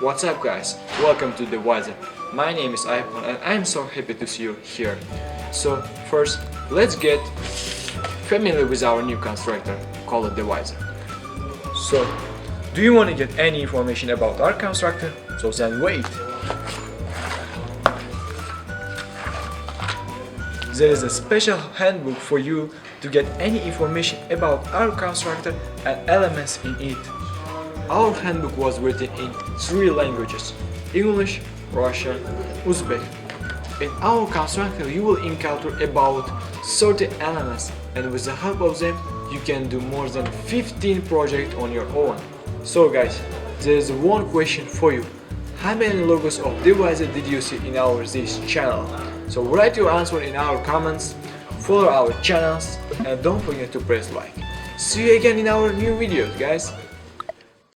What's up guys, welcome to Deviser. My name is Ivan and I'm so happy to see you here. So first, let's get familiar with our new constructor called Deviser. So, do you want to get any information about our constructor? So then wait. There is a special handbook for you to get any information about our constructor and elements in it. Our handbook was written in 3 languages: English, Russian, Uzbek. In our constructor you will encounter about 30 elements, and with the help of them you can do more than 15 projects on your own. So guys, there is one question for you. How many logos of Deviser did you see in our this channel? So write your answer in our comments, follow our channels, and don't forget to press like. See you again in our new videos guys.